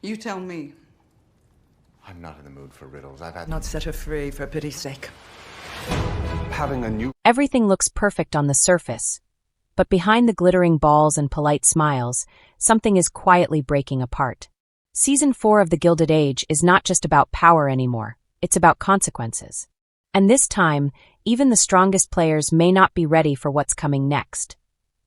You tell me. I'm not in the mood for riddles. I've had... Not set her free, for pity's sake. Having a new... Everything looks perfect on the surface, but behind the glittering balls and polite smiles, something is quietly breaking apart. Season 4 of The Gilded Age is not just about power anymore, it's about consequences. And this time, even the strongest players may not be ready for what's coming next.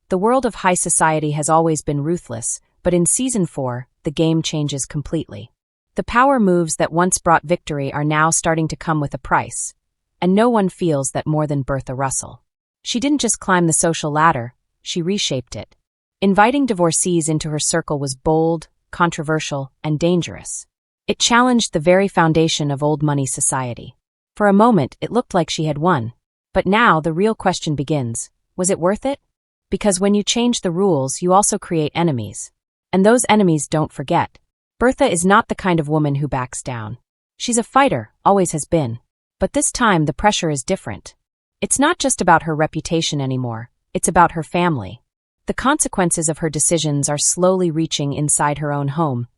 The world of high society has always been ruthless, but in Season 4, the game changes completely. The power moves that once brought victory are now starting to come with a price, and no one feels that more than Bertha Russell. She didn't just climb the social ladder, she reshaped it. Inviting divorcees into her circle was bold, controversial, and dangerous. It challenged the very foundation of old money society. For a moment, it looked like she had won. But now the real question begins, was it worth it? Because when you change the rules, you also create enemies. And those enemies don't forget. Bertha is not the kind of woman who backs down. She's a fighter, always has been. But this time the pressure is different. It's not just about her reputation anymore, it's about her family. The consequences of her decisions are slowly reaching inside her own home.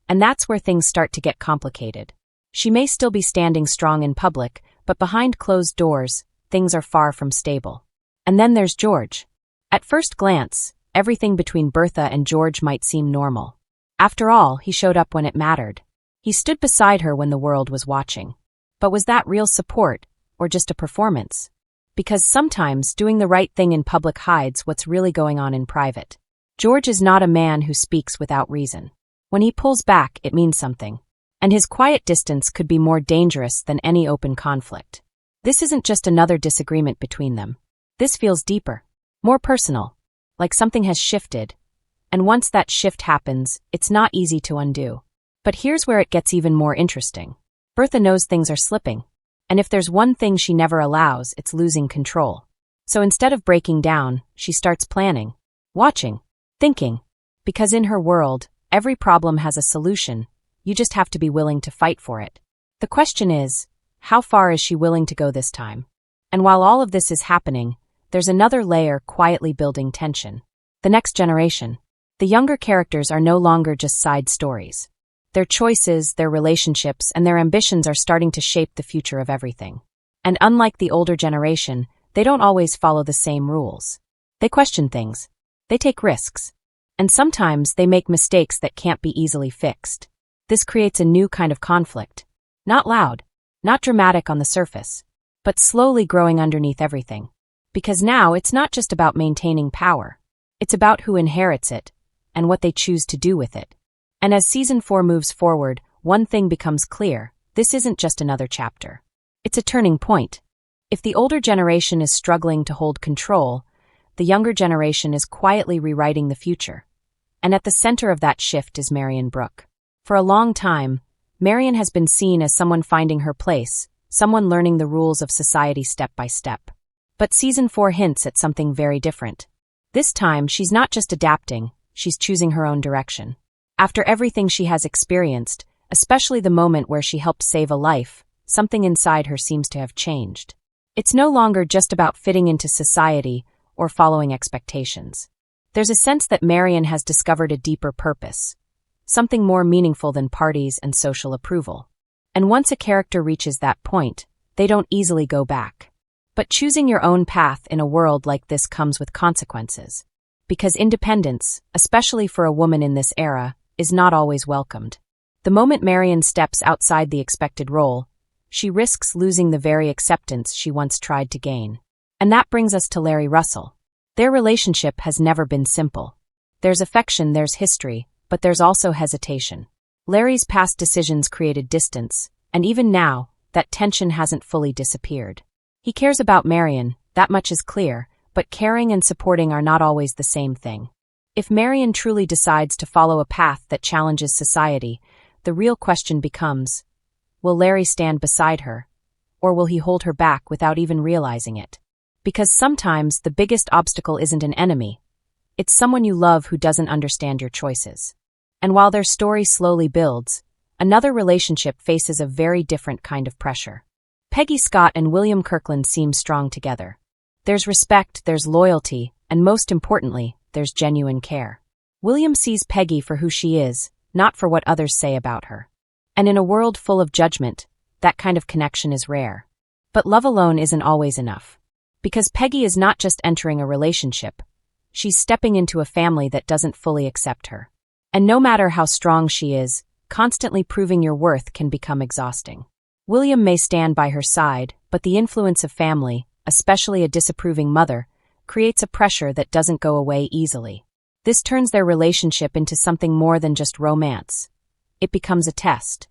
And that's where things start to get complicated. She may still be standing strong in public, but behind closed doors, things are far from stable. And then there's George. At first glance, everything between Bertha and George might seem normal. After all, he showed up when it mattered. He stood beside her when the world was watching. But was that real support, or just a performance? Because sometimes doing the right thing in public hides what's really going on in private. George is not a man who speaks without reason. When he pulls back, it means something. And his quiet distance could be more dangerous than any open conflict. This isn't just another disagreement between them. This feels deeper, more personal, like something has shifted. And once that shift happens, it's not easy to undo. But here's where it gets even more interesting. Bertha knows things are slipping. And if there's one thing she never allows, it's losing control. So instead of breaking down, she starts planning, watching, thinking. Because in her world, every problem has a solution. You just have to be willing to fight for it. The question is, how far is she willing to go this time? And while all of this is happening, there's another layer quietly building tension. The next generation. The younger characters are no longer just side stories. Their choices, their relationships, and their ambitions are starting to shape the future of everything. And unlike the older generation, they don't always follow the same rules. They question things. They take risks. And sometimes they make mistakes that can't be easily fixed. This creates a new kind of conflict. Not loud, not dramatic on the surface, but slowly growing underneath everything. Because now it's not just about maintaining power. It's about who inherits it, and what they choose to do with it. And as Season 4 moves forward, one thing becomes clear. This isn't just another chapter. It's a turning point. If the older generation is struggling to hold control, the younger generation is quietly rewriting the future. And at the center of that shift is Marian Brooke. For a long time, Marian has been seen as someone finding her place, someone learning the rules of society step by step. But Season 4 hints at something very different. This time, she's not just adapting, she's choosing her own direction. After everything she has experienced, especially the moment where she helped save a life, something inside her seems to have changed. It's no longer just about fitting into society or following expectations. There's a sense that Marian has discovered a deeper purpose, something more meaningful than parties and social approval. And once a character reaches that point, they don't easily go back. But choosing your own path in a world like this comes with consequences. Because independence, especially for a woman in this era, is not always welcomed. The moment Marian steps outside the expected role, she risks losing the very acceptance she once tried to gain. And that brings us to Larry Russell. Their relationship has never been simple. There's affection, there's history, but there's also hesitation. Larry's past decisions created distance, and even now, that tension hasn't fully disappeared. He cares about Marian, that much is clear, but caring and supporting are not always the same thing. If Marian truly decides to follow a path that challenges society, the real question becomes, will Larry stand beside her, or will he hold her back without even realizing it? Because sometimes the biggest obstacle isn't an enemy. It's someone you love who doesn't understand your choices. And while their story slowly builds, another relationship faces a very different kind of pressure. Peggy Scott and William Kirkland seem strong together. There's respect, there's loyalty, and most importantly, there's genuine care. William sees Peggy for who she is, not for what others say about her. And in a world full of judgment, that kind of connection is rare. But love alone isn't always enough. Because Peggy is not just entering a relationship, she's stepping into a family that doesn't fully accept her. And no matter how strong she is, constantly proving your worth can become exhausting. William may stand by her side, but the influence of family, especially a disapproving mother, creates a pressure that doesn't go away easily. This turns their relationship into something more than just romance. It becomes a test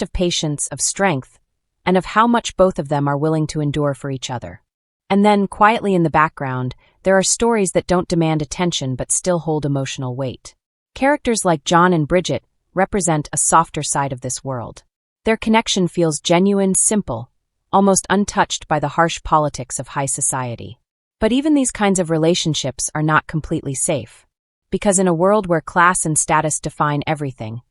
of patience, of strength, and of how much both of them are willing to endure for each other. And then, quietly in the background, there are stories that don't demand attention but still hold emotional weight. Characters like John and Bridget represent a softer side of this world. Their connection feels genuine, simple, almost untouched by the harsh politics of high society. But even these kinds of relationships are not completely safe. Because in a world where class and status define everything,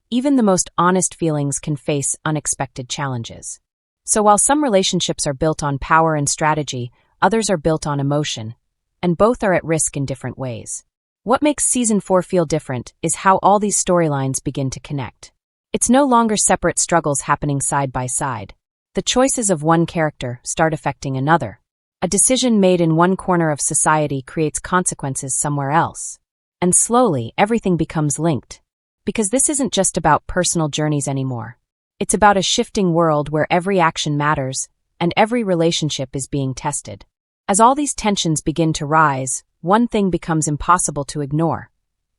even the most honest feelings can face unexpected challenges. So while some relationships are built on power and strategy, others are built on emotion, and both are at risk in different ways. What makes Season 4 feel different is how all these storylines begin to connect. It's no longer separate struggles happening side by side. The choices of one character start affecting another. A decision made in one corner of society creates consequences somewhere else. And slowly, everything becomes linked. Because this isn't just about personal journeys anymore. It's about a shifting world where every action matters, and every relationship is being tested. As all these tensions begin to rise, one thing becomes impossible to ignore.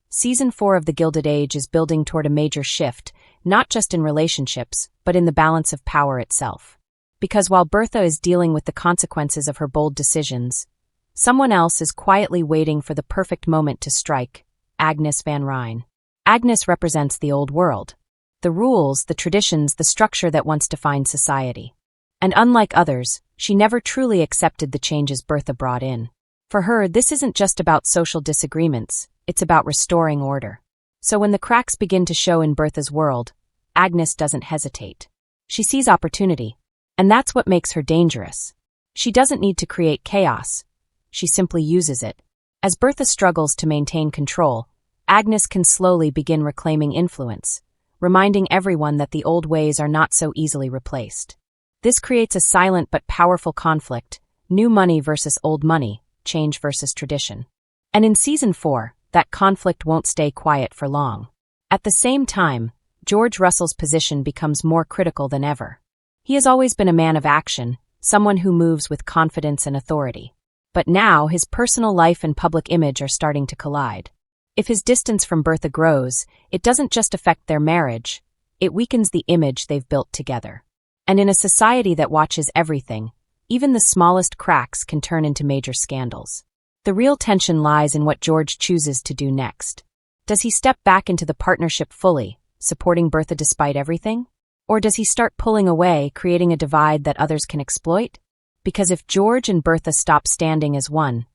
Season 4 of The Gilded Age is building toward a major shift, not just in relationships, but in the balance of power itself. Because while Bertha is dealing with the consequences of her bold decisions, someone else is quietly waiting for the perfect moment to strike, Agnes Van Ryn. Agnes represents the old world. The rules, the traditions, the structure that once defined society. And unlike others, she never truly accepted the changes Bertha brought in. For her, this isn't just about social disagreements, it's about restoring order. So when the cracks begin to show in Bertha's world, Agnes doesn't hesitate. She sees opportunity, and that's what makes her dangerous. She doesn't need to create chaos. She simply uses it. As Bertha struggles to maintain control, Agnes can slowly begin reclaiming influence, reminding everyone that the old ways are not so easily replaced. This creates a silent but powerful conflict, new money versus old money, change versus tradition. And in Season 4, that conflict won't stay quiet for long. At the same time, George Russell's position becomes more critical than ever. He has always been a man of action, someone who moves with confidence and authority. But now his personal life and public image are starting to collide. If his distance from Bertha grows, it doesn't just affect their marriage, it weakens the image they've built together. And in a society that watches everything, even the smallest cracks can turn into major scandals. The real tension lies in what George chooses to do next. Does he step back into the partnership fully, supporting Bertha despite everything? Or does he start pulling away, creating a divide that others can exploit? Because if George and Bertha stop standing as one,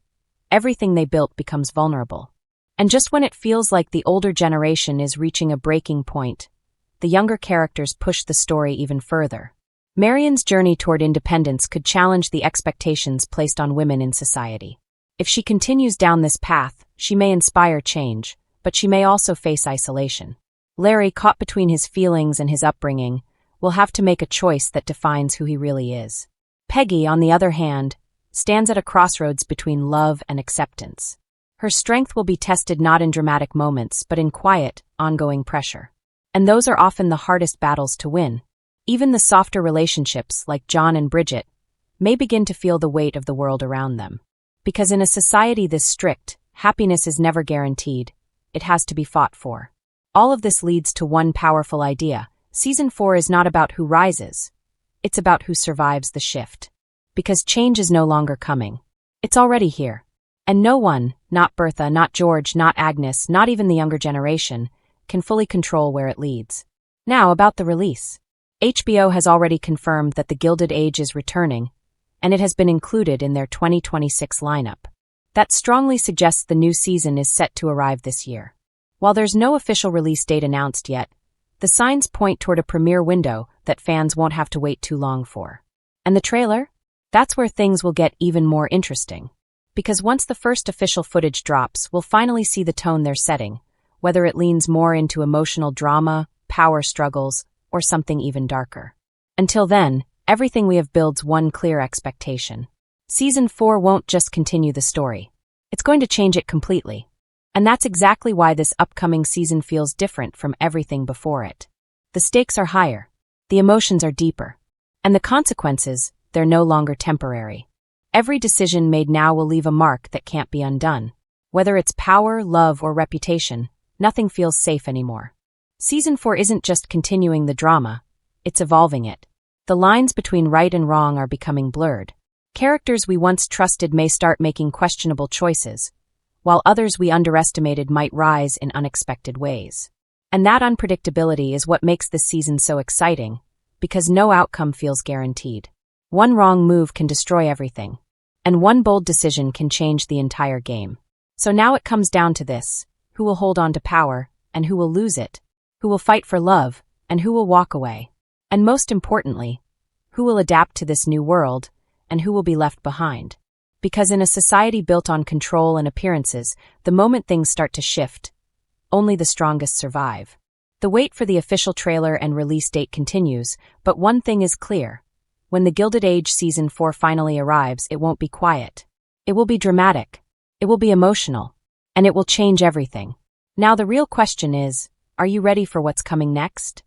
everything they built becomes vulnerable. And just when it feels like the older generation is reaching a breaking point, the younger characters push the story even further. Marian's journey toward independence could challenge the expectations placed on women in society. If she continues down this path, she may inspire change, but she may also face isolation. Larry, caught between his feelings and his upbringing, will have to make a choice that defines who he really is. Peggy, on the other hand, stands at a crossroads between love and acceptance. Her strength will be tested not in dramatic moments, but in quiet, ongoing pressure. And those are often the hardest battles to win. Even the softer relationships, like John and Bridget, may begin to feel the weight of the world around them. Because in a society this strict, happiness is never guaranteed. It has to be fought for. All of this leads to one powerful idea. Season 4 is not about who rises. It's about who survives the shift. Because change is no longer coming. It's already here. And no one, not Bertha, not George, not Agnes, not even the younger generation, can fully control where it leads. Now, about the release. HBO has already confirmed that The Gilded Age is returning, and it has been included in their 2026 lineup. That strongly suggests the new season is set to arrive this year. While there's no official release date announced yet, the signs point toward a premiere window that fans won't have to wait too long for. And the trailer? That's where things will get even more interesting. Because once the first official footage drops, we'll finally see the tone they're setting, whether it leans more into emotional drama, power struggles, or something even darker. Until then, everything we have builds one clear expectation. Season 4 won't just continue the story. It's going to change it completely. And that's exactly why this upcoming season feels different from everything before it. The stakes are higher, the emotions are deeper, and the consequences, they're no longer temporary. Every decision made now will leave a mark that can't be undone. Whether it's power, love, or reputation, nothing feels safe anymore. Season 4 isn't just continuing the drama, it's evolving it. The lines between right and wrong are becoming blurred. Characters we once trusted may start making questionable choices, while others we underestimated might rise in unexpected ways. And that unpredictability is what makes this season so exciting, because no outcome feels guaranteed. One wrong move can destroy everything, and one bold decision can change the entire game. So now it comes down to this: who will hold on to power, and who will lose it? Who will fight for love, and who will walk away? And most importantly, who will adapt to this new world, and who will be left behind? Because in a society built on control and appearances, the moment things start to shift, only the strongest survive. The wait for the official trailer and release date continues, but one thing is clear. When the Gilded Age Season 4 finally arrives, it won't be quiet. It will be dramatic. It will be emotional. And it will change everything. Now the real question is, are you ready for what's coming next?